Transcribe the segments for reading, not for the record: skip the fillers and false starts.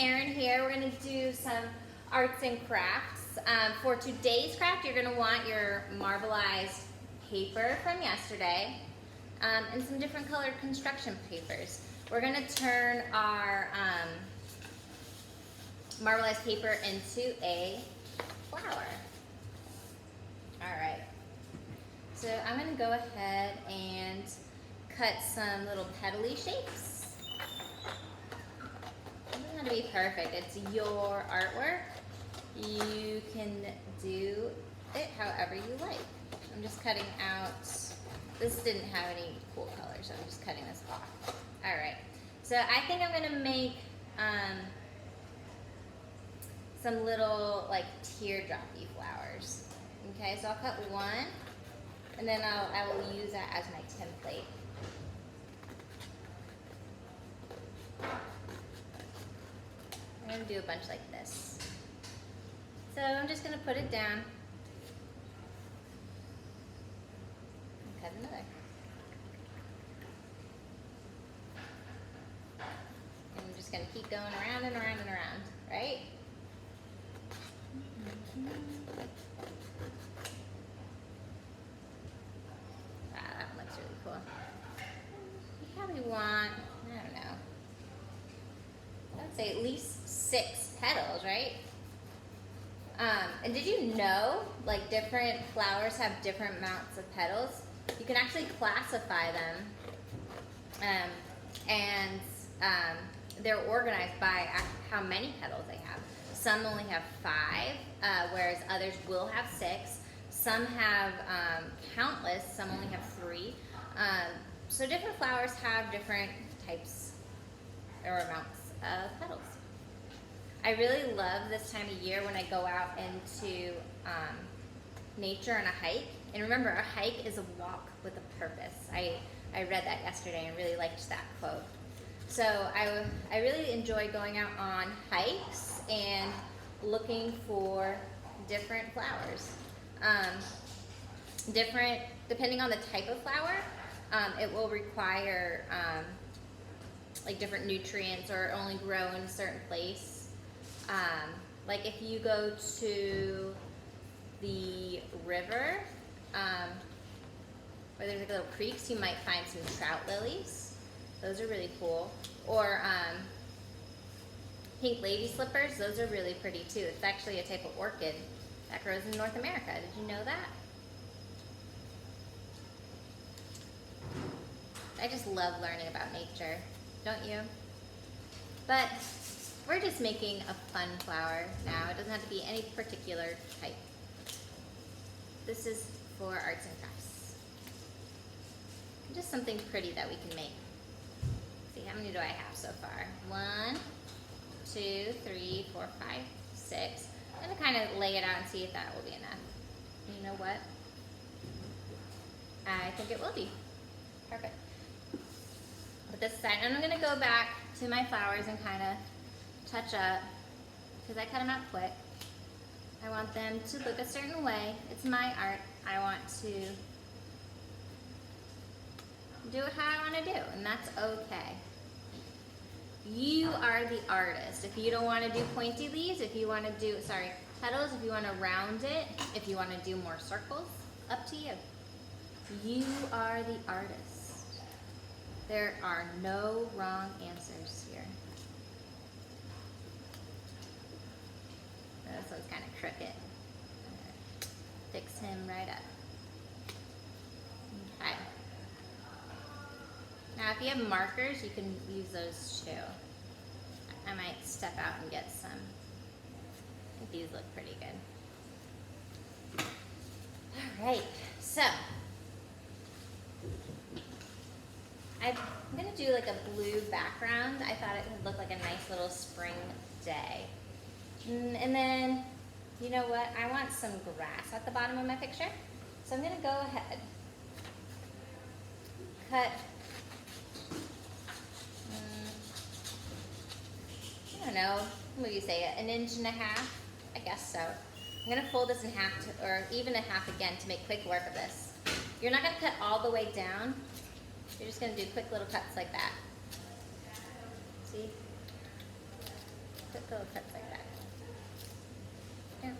Erin here. We're going to do some arts and crafts. For today's craft, you're going to want your marbleized paper from yesterday and some different colored construction papers. We're going to turn our marbleized paper into a flower. Alright, so I'm going to go ahead and cut some little petally shapes. It doesn't have to be perfect, it's your artwork. You can do it however you like. I'm just cutting out, this didn't have any cool colors, so I'm just cutting this off. Alright, so I think I'm going to make some little like teardroppy flowers. Okay, so I'll cut one, and then I will use that as my template. I'm going to do a bunch like this. So I'm just going to put it down and cut another. And I'm just going to keep going around and around and around, right? Wow, that one looks really cool. You probably want, I don't know, I would say at least 6 petals, right? And did you know, like, different flowers have different amounts of petals? You can actually classify them, and they're organized by how many petals they have. Some only have 5, whereas others will have 6. Some have countless, some only have 3. So different flowers have different types or amounts of petals. I really love this time of year when I go out into nature on a hike. And remember, a hike is a walk with a purpose. I read that yesterday and really liked that quote. So I really enjoy going out on hikes and looking for different flowers. Depending on the type of flower, it will require like different nutrients or only grow in a certain place. Like if you go to the river, where there's like little creeks, you might find some trout lilies. Those are really cool. Or pink lady slippers, those are really pretty too. It's actually a type of orchid that grows in North America. Did you know that? I just love learning about nature, don't you? But we're just making a fun flower now. It doesn't have to be any particular type. This is for arts and crafts. Just something pretty that we can make. See, how many do I have so far? 1, 2, 3, 4, 5, 6. I'm going to kind of lay it out and see if that will be enough. You know what? I think it will be. Perfect. Put this aside, and I'm going to go back to my flowers and kind of touch up, because I cut them out quick. I want them to look a certain way. It's my art. I want to do it how I want to do, and that's okay. You are the artist. If you don't want to do pointy leaves, if you want to do, petals, if you want to round it, if you want to do more circles, up to you. You are the artist. There are no wrong answers here. This one's kind of crooked. Fix him right up. Okay. Now if you have markers, you can use those too. I might step out and get some. I think these look pretty good. Alright, so I'm going to do like a blue background. I thought it would look like a nice little spring day. And then, you know what? I want some grass at the bottom of my picture. So I'm going to go ahead, cut, I don't know, what do you say, 1.5 inches? I guess so. I'm going to fold this in half, or even a half again, to make quick work of this. You're not going to cut all the way down. You're just going to do quick little cuts like that. See? little cuts like that. And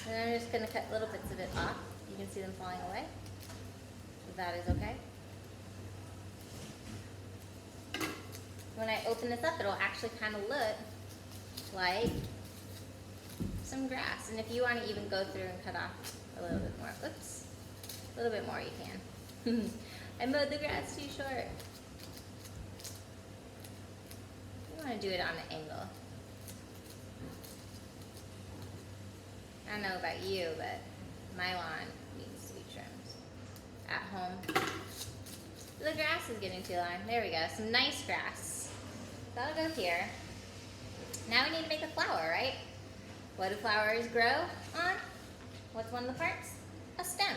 then I'm just going to cut little bits of it off. You can see them falling away. So that is okay. When I open this up, it'll actually kind of look like some grass. And if you want to even go through and cut off a little bit more, oops, a little bit more you can. I mowed the grass too short. You want to do it on an angle. I don't know about you, but my lawn needs to be trimmed. At home, the grass is getting too long. There we go, some nice grass. That'll go here. Now we need to make a flower, right? What do flowers grow on? What's one of the parts? A stem.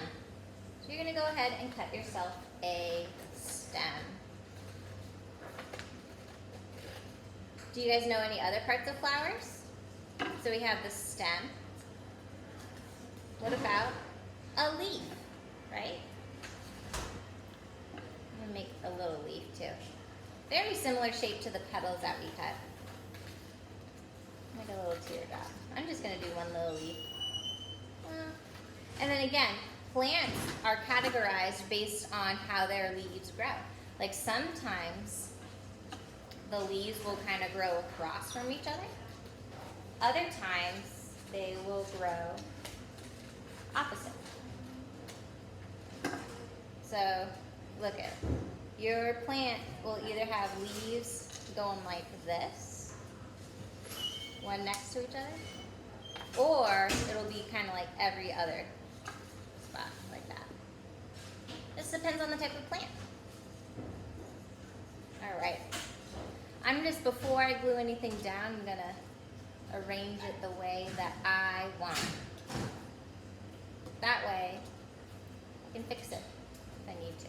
So you're gonna go ahead and cut yourself a stem. Do you guys know any other parts of flowers? So we have the stem. What about a leaf, right? I'm gonna make a little leaf too. Very similar shape to the petals that we cut. Make a little teardrop. I'm just gonna do one little leaf. And then again, plants are categorized based on how their leaves grow. Like sometimes the leaves will kind of grow across from each other. Other times they will grow opposite. So look at your plant will either have leaves going like this, one next to each other, or it'll be kind of like every other spot like that. This depends on the type of plant. All right. I'm just, before I glue anything down, I'm gonna arrange it the way that I want. That way, I can fix it if I need to.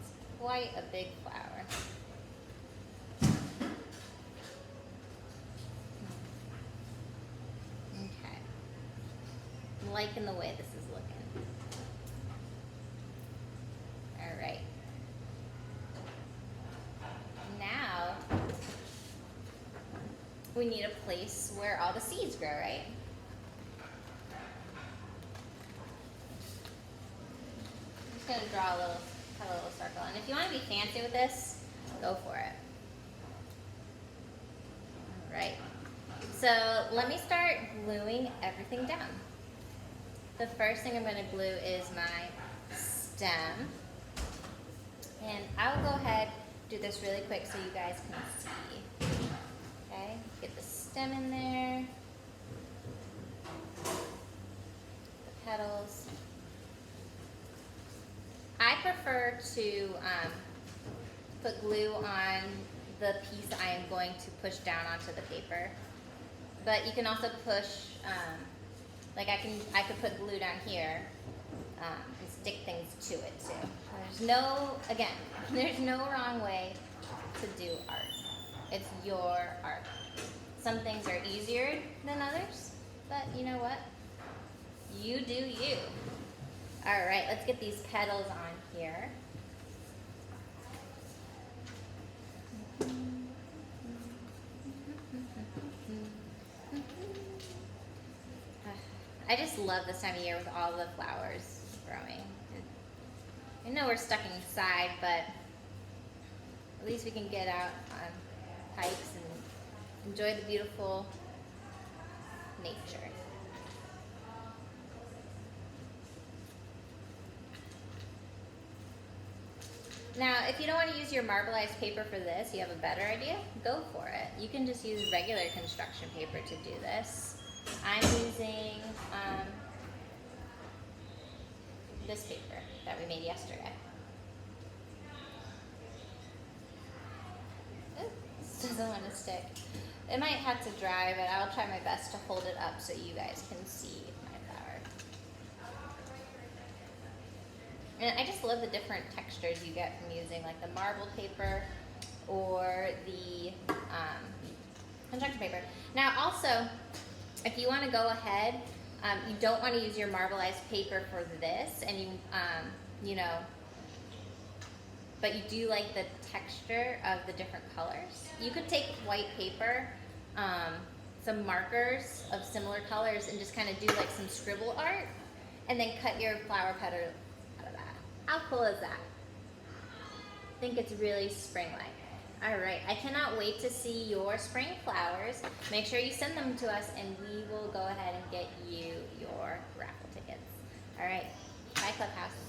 It's quite a big flower. Okay. I'm liking the way this is looking. All right. Now, we need a place where all the seeds grow, right? I'm just gonna draw cut a little circle. And if you want to be fancy with this, go for it. All right. So let me start gluing everything down. The first thing I'm going to glue is my stem. And I'll go ahead and do this really quick so you guys can see. Okay, get the stem in there. The petals. I prefer to put glue on the piece I am going to push down onto the paper. But you can also push, like I could put glue down here and stick things to it too. There's no wrong way to do art. It's your art. Some things are easier than others, but you know what? You do you. All right, let's get these petals on here. I just love this time of year with all the flowers growing. I know we're stuck inside, but at least we can get out on hikes and enjoy the beautiful nature. Now, if you don't want to use your marbleized paper for this, you have a better idea, go for it. You can just use regular construction paper to do this. I'm using this paper that we made yesterday. Ooh, this doesn't want to stick. It might have to dry, but I'll try my best to hold it up so you guys can see my flower. And I just love the different textures you get from using like the marble paper or the construction paper. Now also, if you want to go ahead You don't want to use your marbleized paper for this, and you know, but you do like the texture of the different colors. You could take white paper, some markers of similar colors, and just kind of do like some scribble art, and then cut your flower petal out of that. How cool is that? I think it's really spring-like. All right, I cannot wait to see your spring flowers. Make sure you send them to us, and we will go ahead and get you your raffle tickets. All right, bye Clubhouse.